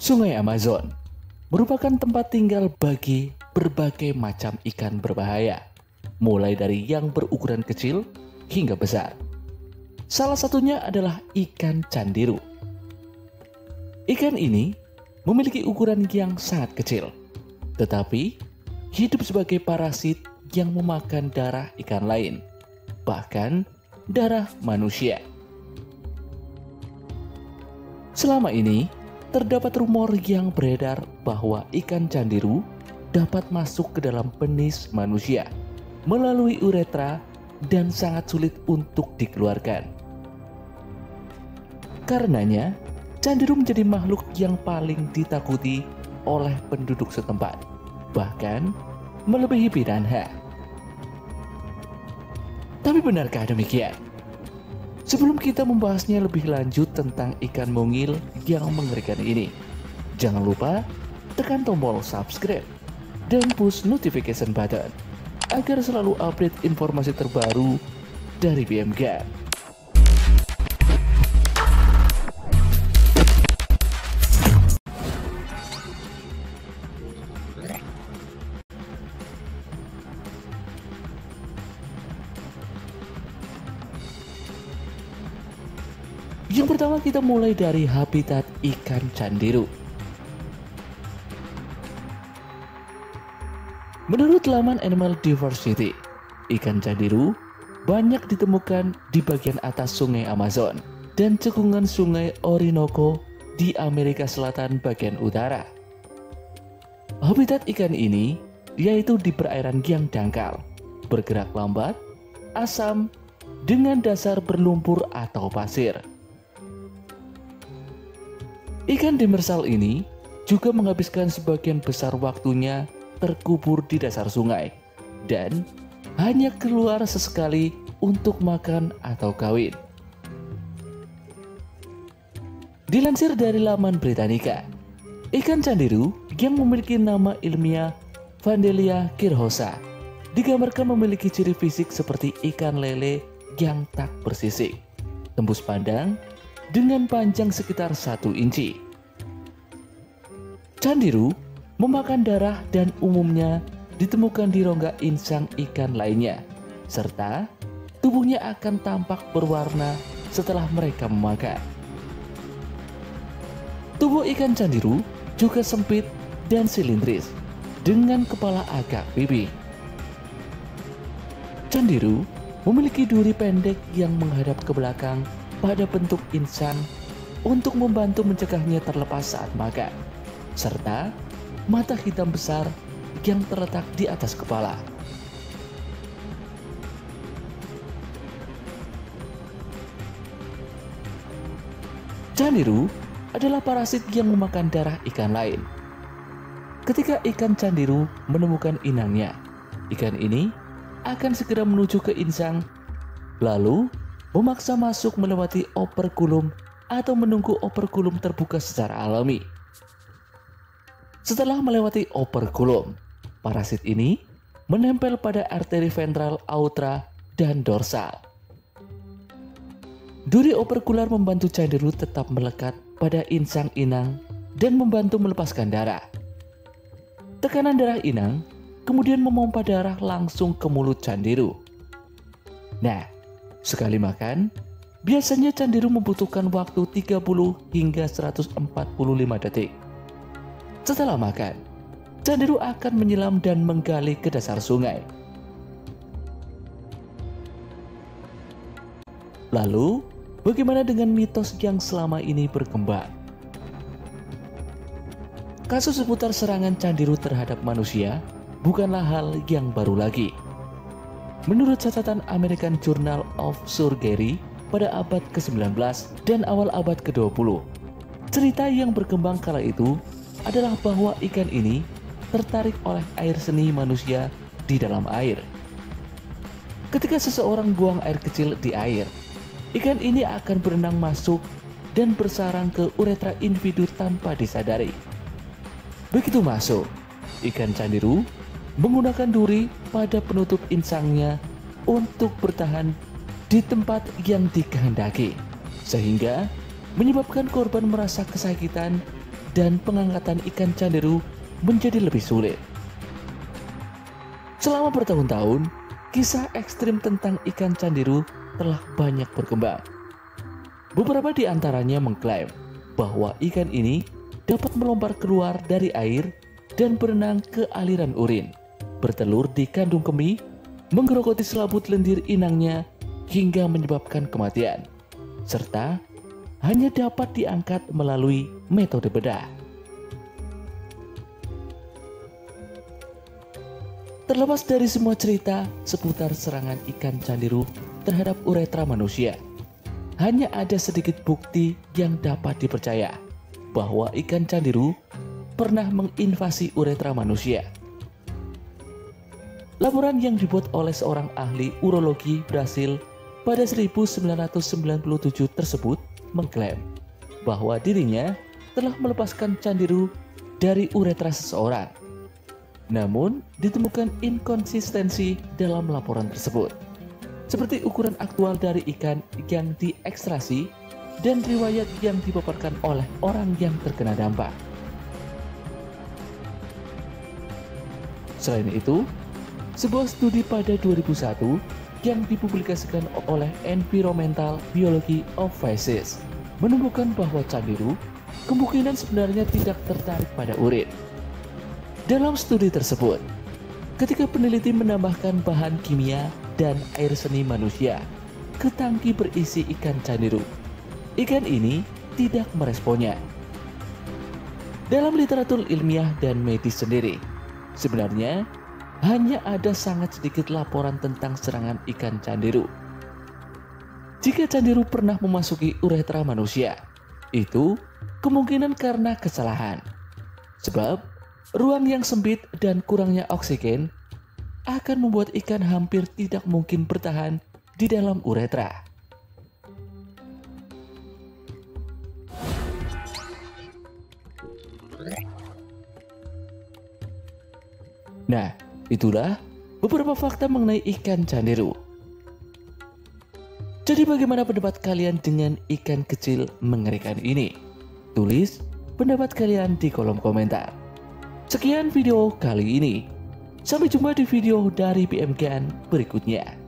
Sungai Amazon merupakan tempat tinggal bagi berbagai macam ikan berbahaya, mulai dari yang berukuran kecil hingga besar. Salah satunya adalah ikan candiru. Ikan ini memiliki ukuran yang sangat kecil, tetapi hidup sebagai parasit yang memakan darah ikan lain, bahkan darah manusia. Selama ini, terdapat rumor yang beredar bahwa ikan candiru dapat masuk ke dalam penis manusia melalui uretra dan sangat sulit untuk dikeluarkan. Karenanya, candiru menjadi makhluk yang paling ditakuti oleh penduduk setempat, bahkan melebihi piranha. Tapi benarkah demikian? Sebelum kita membahasnya lebih lanjut tentang ikan mungil yang mengerikan ini, jangan lupa tekan tombol subscribe dan push notification button agar selalu update informasi terbaru dari BMG. Yang pertama, kita mulai dari habitat ikan candiru. Menurut laman Animal Diversity, ikan candiru banyak ditemukan di bagian atas sungai Amazon dan cekungan sungai Orinoco di Amerika Selatan bagian utara. Habitat ikan ini yaitu di perairan yang dangkal, bergerak lambat, asam, dengan dasar berlumpur atau pasir. Ikan demersal ini juga menghabiskan sebagian besar waktunya terkubur di dasar sungai dan hanya keluar sesekali untuk makan atau kawin. Dilansir dari laman Britannica, ikan candiru yang memiliki nama ilmiah Vandelia kirhosa digambarkan memiliki ciri fisik seperti ikan lele yang tak bersisik, tembus pandang, dengan panjang sekitar 1 inci. Candiru memakan darah dan umumnya ditemukan di rongga insang ikan lainnya, serta tubuhnya akan tampak berwarna setelah mereka memakan. Tubuh ikan candiru juga sempit dan silindris, dengan kepala agak pipih. Candiru memiliki duri pendek yang menghadap ke belakang pada bentuk insang untuk membantu mencegahnya terlepas saat makan, serta mata hitam besar yang terletak di atas kepala. Candiru adalah parasit yang memakan darah ikan lain. Ketika ikan candiru menemukan inangnya, ikan ini akan segera menuju ke insang, lalu memaksa masuk melewati operkulum atau menunggu operkulum terbuka secara alami. Setelah melewati operkulum, parasit ini menempel pada arteri ventral, aorta, dan dorsal. Duri operkular membantu candiru tetap melekat pada insang inang dan membantu melepaskan darah. Tekanan darah inang kemudian memompa darah langsung ke mulut candiru. Nah, sekali makan, biasanya candiru membutuhkan waktu 30 hingga 145 detik. Setelah makan, candiru akan menyelam dan menggali ke dasar sungai. Lalu, bagaimana dengan mitos yang selama ini berkembang? Kasus seputar serangan candiru terhadap manusia bukanlah hal yang baru lagi. Menurut catatan American Journal of Surgery pada abad ke-19 dan awal abad ke-20, cerita yang berkembang kala itu adalah bahwa ikan ini tertarik oleh air seni manusia di dalam air. Ketika seseorang buang air kecil di air, ikan ini akan berenang masuk dan bersarang ke uretra individu tanpa disadari. Begitu masuk, ikan candiru menggunakan duri pada penutup insangnya untuk bertahan di tempat yang dikehendaki, sehingga menyebabkan korban merasa kesakitan dan pengangkatan ikan candiru menjadi lebih sulit. Selama bertahun-tahun, kisah ekstrim tentang ikan candiru telah banyak berkembang. Beberapa di antaranya mengklaim bahwa ikan ini dapat melompat keluar dari air dan berenang ke aliran urin, bertelur di kandung kemih, menggerogoti selaput lendir inangnya hingga menyebabkan kematian, serta hanya dapat diangkat melalui metode bedah. Terlepas dari semua cerita seputar serangan ikan candiru terhadap uretra manusia, hanya ada sedikit bukti yang dapat dipercaya bahwa ikan candiru pernah menginvasi uretra manusia. Laporan yang dibuat oleh seorang ahli urologi Brasil pada 1997 tersebut mengklaim bahwa dirinya telah melepaskan candiru dari uretra seseorang. Namun, ditemukan inkonsistensi dalam laporan tersebut, seperti ukuran aktual dari ikan yang diekstrasi dan riwayat yang dipaparkan oleh orang yang terkena dampak. Selain itu, sebuah studi pada 2001 yang dipublikasikan oleh Environmental Biology of Feces menemukan bahwa candiru kemungkinan sebenarnya tidak tertarik pada urin. Dalam studi tersebut, ketika peneliti menambahkan bahan kimia dan air seni manusia ke tangki berisi ikan candiru, ikan ini tidak meresponnya. Dalam literatur ilmiah dan medis sendiri, sebenarnya hanya ada sangat sedikit laporan tentang serangan ikan candiru. Jika candiru pernah memasuki uretra manusia, itu kemungkinan karena kesalahan. Sebab ruang yang sempit dan kurangnya oksigen akan membuat ikan hampir tidak mungkin bertahan di dalam uretra. Nah, itulah beberapa fakta mengenai ikan candiru. Jadi bagaimana pendapat kalian dengan ikan kecil mengerikan ini? Tulis pendapat kalian di kolom komentar. Sekian video kali ini. Sampai jumpa di video dari BMGN berikutnya.